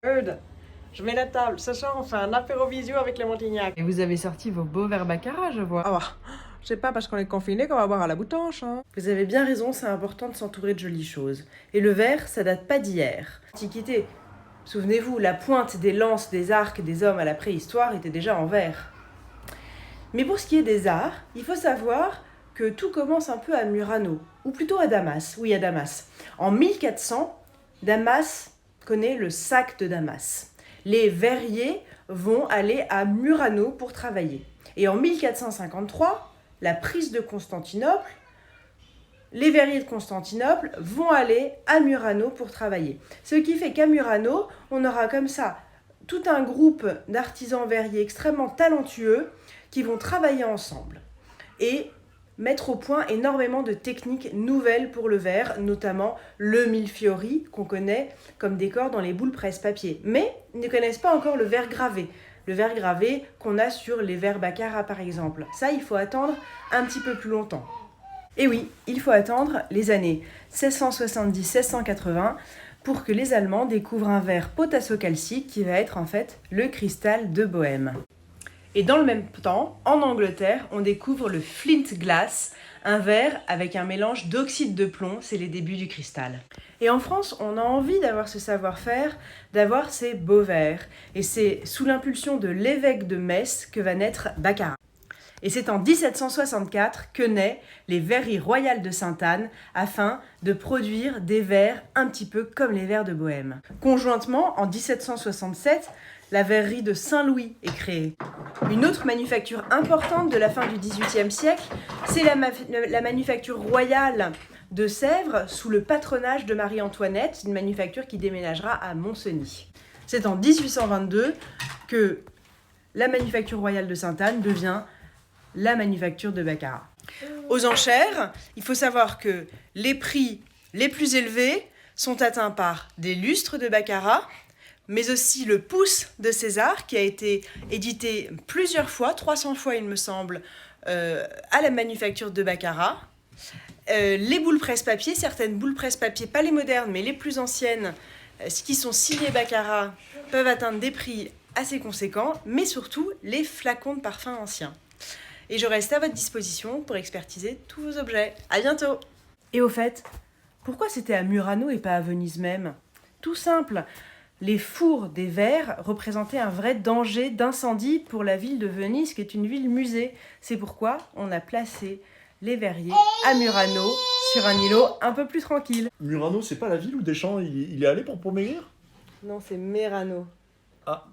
Bird, je mets la table. Ce soir, on fait un apéro visio avec les Montignac. Et vous avez sorti vos beaux verres baccarat, je vois. Ah bah, je sais pas parce qu'on est confiné qu'on va boire à la boutanche, hein. Vous avez bien raison, c'est important de s'entourer de jolies choses. Et le verre, ça date pas d'hier. Antiquité. Souvenez-vous, la pointe des lances, des arcs des hommes à la préhistoire était déjà en verre. Mais pour ce qui est des arts, il faut savoir que tout commence un peu à Murano, ou plutôt à Damas. Oui, à Damas. En 1400, Damas connaît le sac de Damas. Les verriers vont aller à Murano pour travailler. Et en 1453, la prise de Constantinople, les verriers de Constantinople vont aller à Murano pour travailler. Ce qui fait qu'à Murano, on aura comme ça tout un groupe d'artisans verriers extrêmement talentueux qui vont travailler ensemble et mettre au point énormément de techniques nouvelles pour le verre, notamment le millefiori qu'on connaît comme décor dans les boules presse-papier. Mais ils ne connaissent pas encore le verre gravé. Le verre gravé qu'on a sur les verres baccarat par exemple. Ça, il faut attendre un petit peu plus longtemps. Et oui, il faut attendre les années 1670-1680 pour que les Allemands découvrent un verre potasso-calcique qui va être en fait le cristal de Bohême. Et dans le même temps, en Angleterre, on découvre le flint glass, un verre avec un mélange d'oxyde de plomb, c'est les débuts du cristal. Et en France, on a envie d'avoir ce savoir-faire, d'avoir ces beaux verres. Et c'est sous l'impulsion de l'évêque de Metz que va naître Baccarat. Et c'est en 1764 que naissent les verreries royales de Sainte-Anne afin de produire des verres un petit peu comme les verres de Bohême. Conjointement, en 1767, la verrerie de Saint-Louis est créée. Une autre manufacture importante de la fin du XVIIIe siècle, c'est la manufacture royale de Sèvres sous le patronage de Marie-Antoinette, une manufacture qui déménagera à Montcenis. C'est en 1822 que la manufacture royale de Sainte-Anne devient la manufacture de Baccarat. Aux enchères, il faut savoir que les prix les plus élevés sont atteints par des lustres de Baccarat, mais aussi le pouce de César, qui a été édité plusieurs fois, 300 fois il me semble, à la manufacture de Baccarat. Les boules presse-papier, certaines boules presse-papier, pas les modernes, mais les plus anciennes, qui sont signées Baccarat, peuvent atteindre des prix assez conséquents, mais surtout les flacons de parfums anciens. Et je reste à votre disposition pour expertiser tous vos objets. À bientôt! Et au fait, pourquoi c'était à Murano et pas à Venise même? Tout simple, les fours des verres représentaient un vrai danger d'incendie pour la ville de Venise, qui est une ville musée. C'est pourquoi on a placé les verriers à Murano, sur un îlot un peu plus tranquille. Murano, c'est pas la ville où Deschamps il est allé pour maigrir? Non, c'est Merano. Ah.